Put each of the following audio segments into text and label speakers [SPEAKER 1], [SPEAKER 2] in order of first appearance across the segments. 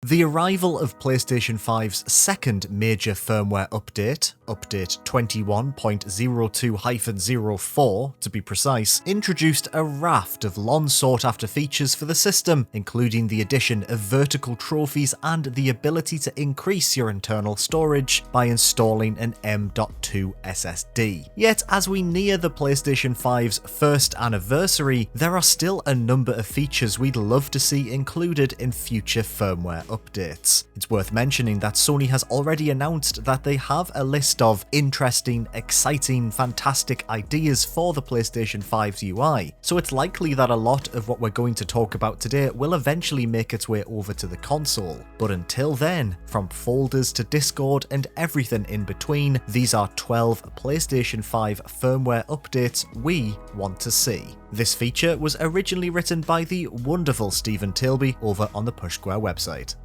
[SPEAKER 1] The arrival of PlayStation 5's second major firmware update, Update 21.02-04 to be precise, introduced a raft of long sought after features for the system, including the addition of vertical trophies and the ability to increase your internal storage by installing an M.2 SSD. Yet, as we near the PlayStation 5's first anniversary, there are still a number of features we'd love to see included in future firmware updates. It's worth mentioning that Sony has already announced that they have a list of interesting, exciting, fantastic ideas for the PlayStation 5's UI, so it's likely that a lot of what we're going to talk about today will eventually make its way over to the console. But until then, from folders to Discord and everything in between, these are 12 PlayStation 5 firmware updates we want to see. This feature was originally written by the wonderful Stephen Tilby over on the Push Square website.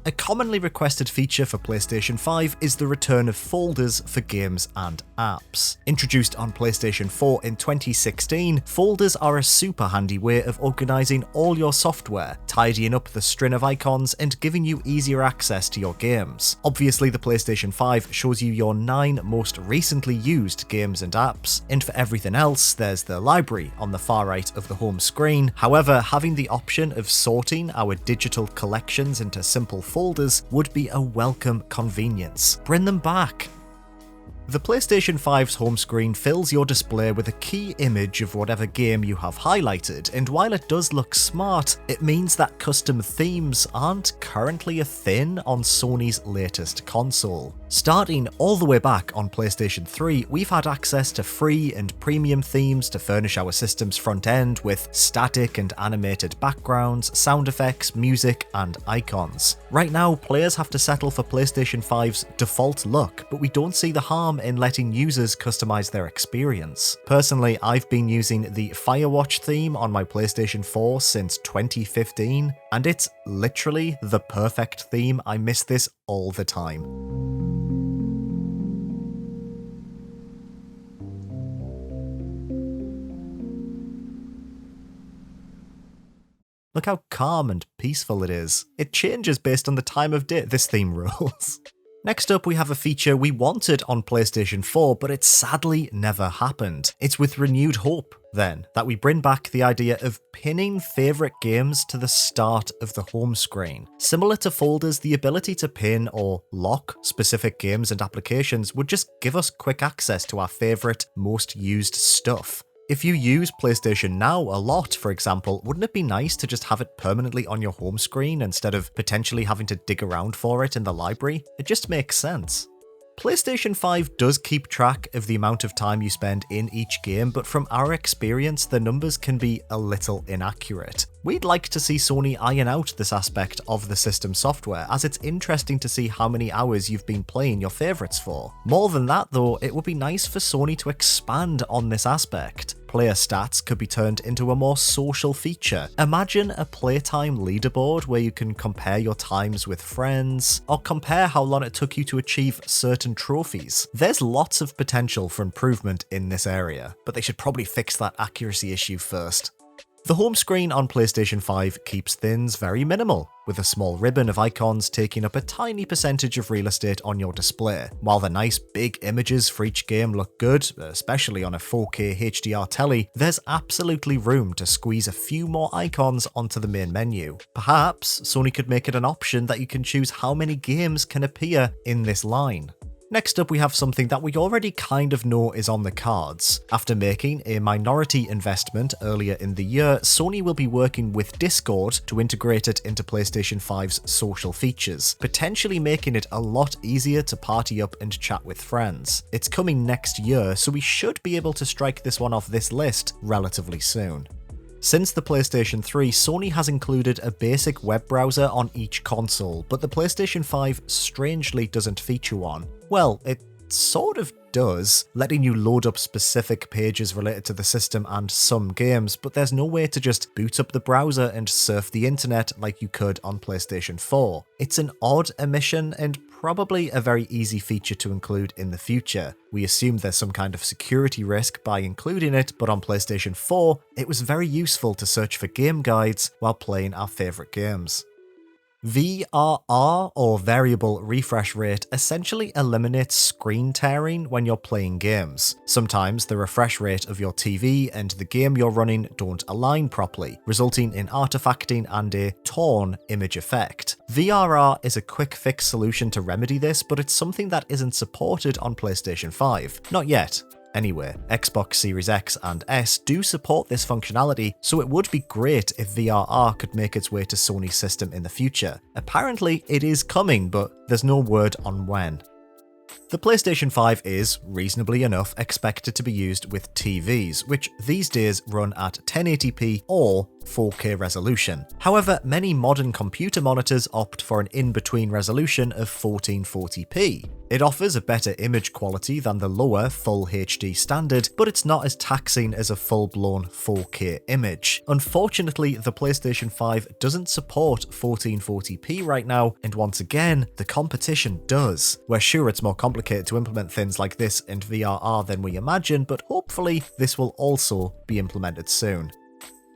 [SPEAKER 1] A commonly requested feature for PlayStation 5 is the return of folders for games and apps. Introduced on PlayStation 4 in 2016, folders are a super handy way of organising all your software, tidying up the string of icons and giving you easier access to your games. Obviously, the PlayStation 5 shows you your 9 most recently used games and apps, and for everything else, there's the library on the far right of the home screen. However, having the option of sorting our digital collections into simple folders would be a welcome convenience. Bring them back. The PlayStation 5's home screen fills your display with a key image of whatever game you have highlighted, and while it does look smart, it means that custom themes aren't currently a thing on Sony's latest console. Starting all the way back on PlayStation 3, we've had access to free and premium themes to furnish our system's front end with static and animated backgrounds, sound effects, music, and icons. Right now, players have to settle for PlayStation 5's default look, but we don't see the harm in letting users customize their experience. Personally, I've been using the Firewatch theme on my PlayStation 4 since 2015, and it's literally the perfect theme. I miss this all the time. Look how calm and peaceful it is. It changes based on the time of day. This theme rules. Next up, we have a feature we wanted on PlayStation 4, but it sadly never happened. It's with renewed hope, then, that we bring back the idea of pinning favourite games to the start of the home screen. Similar to folders, the ability to pin or lock specific games and applications would just give us quick access to our favourite, most used stuff. If you use PlayStation Now a lot, for example, wouldn't it be nice to just have it permanently on your home screen instead of potentially having to dig around for it in the library? It just makes sense. PlayStation 5 does keep track of the amount of time you spend in each game, but from our experience, the numbers can be a little inaccurate. We'd like to see Sony iron out this aspect of the system software, as it's interesting to see how many hours you've been playing your favourites for. More than that though, it would be nice for Sony to expand on this aspect. Player stats could be turned into a more social feature. Imagine a playtime leaderboard where you can compare your times with friends, or compare how long it took you to achieve certain trophies. There's lots of potential for improvement in this area, but they should probably fix that accuracy issue first. The home screen on PlayStation 5 keeps things very minimal, with a small ribbon of icons taking up a tiny percentage of real estate on your display. While the nice big images for each game look good, especially on a 4K HDR telly, there's absolutely room to squeeze a few more icons onto the main menu. Perhaps Sony could make it an option that you can choose how many games can appear in this line. Next up, we have something that we already kind of know is on the cards. After making a minority investment earlier in the year, Sony will be working with Discord to integrate it into PlayStation 5's social features, potentially making it a lot easier to party up and chat with friends. It's coming next year, so we should be able to strike this one off this list relatively soon. Since the PlayStation 3, Sony has included a basic web browser on each console, but the PlayStation 5 strangely doesn't feature one. Well, it sort of does, letting you load up specific pages related to the system and some games, but there's no way to just boot up the browser and surf the internet like you could on PlayStation 4. It's an odd omission and probably a very easy feature to include in the future. We assume there's some kind of security risk by including it, but on PlayStation 4, it was very useful to search for game guides while playing our favourite games. VRR, or variable refresh rate, essentially eliminates screen tearing when you're playing games. Sometimes the refresh rate of your TV and the game you're running don't align properly, resulting in artifacting and a torn image effect. VRR is a quick fix solution to remedy this, but it's something that isn't supported on PlayStation 5. Not yet. Anyway, Xbox Series X and S do support this functionality, so it would be great if VRR could make its way to Sony's system in the future. Apparently it is coming, but there's no word on when. The PlayStation 5 is, reasonably enough, expected to be used with TVs, which these days run at 1080p or 4K resolution. However, many modern computer monitors opt for an in-between resolution of 1440p. It offers a better image quality than the lower Full HD standard, but it's not as taxing as a full-blown 4K image. Unfortunately, the PlayStation 5 doesn't support 1440p right now, and once again, the competition does. We're sure it's more complicated to implement things like this and VRR than we imagine, but hopefully this will also be implemented soon.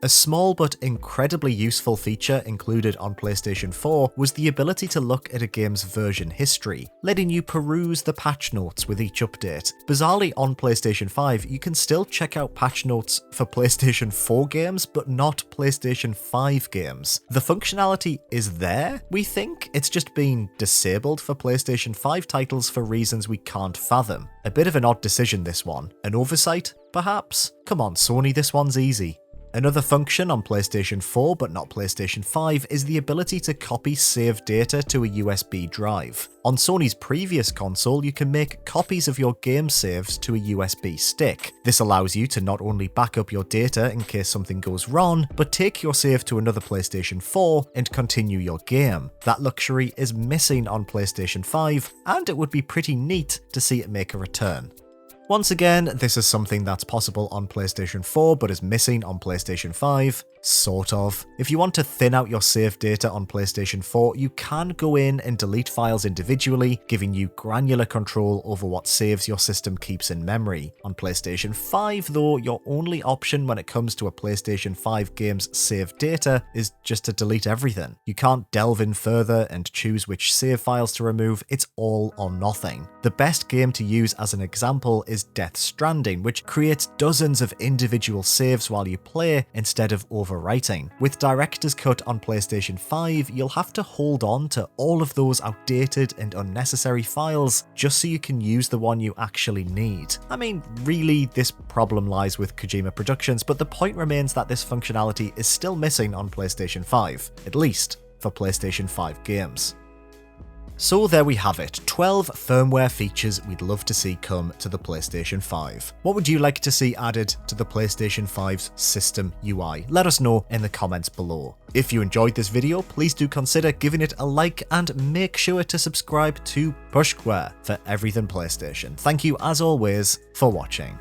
[SPEAKER 1] A small but incredibly useful feature included on PlayStation 4 was the ability to look at a game's version history, letting you peruse the patch notes with each update. Bizarrely, on PlayStation 5, you can still check out patch notes for PlayStation 4 games, but not PlayStation 5 games. The functionality is there, we think, it's just been disabled for PlayStation 5 titles for reasons we can't fathom. A bit of an odd decision, this one. An oversight, perhaps? Come on, Sony, this one's easy. Another function on PlayStation 4 but not PlayStation 5 is the ability to copy saved data to a USB drive. On Sony's previous console, you can make copies of your game saves to a USB stick. This allows you to not only back up your data in case something goes wrong, but take your save to another PlayStation 4 and continue your game. That luxury is missing on PlayStation 5, and it would be pretty neat to see it make a return. Once again, this is something that's possible on PlayStation 4 but is missing on PlayStation 5. Sort of. If you want to thin out your save data on PlayStation 4, you can go in and delete files individually, giving you granular control over what saves your system keeps in memory. On PlayStation 5 though, your only option when it comes to a PlayStation 5 game's save data is just to delete everything. You can't delve in further and choose which save files to remove, it's all or nothing. The best game to use as an example is Death Stranding, which creates dozens of individual saves while you play instead of overwriting. With Director's Cut on PlayStation 5, you'll have to hold on to all of those outdated and unnecessary files just so you can use the one you actually need. I mean, really, this problem lies with Kojima Productions, but the point remains that this functionality is still missing on PlayStation 5, at least for PlayStation 5 games. So there we have it, 12 firmware features we'd love to see come to the PlayStation 5. What would you like to see added to the PlayStation 5's system UI? Let us know in the comments below. If you enjoyed this video, please do consider giving it a like and make sure to subscribe to Pushquare for everything PlayStation. Thank you as always for watching.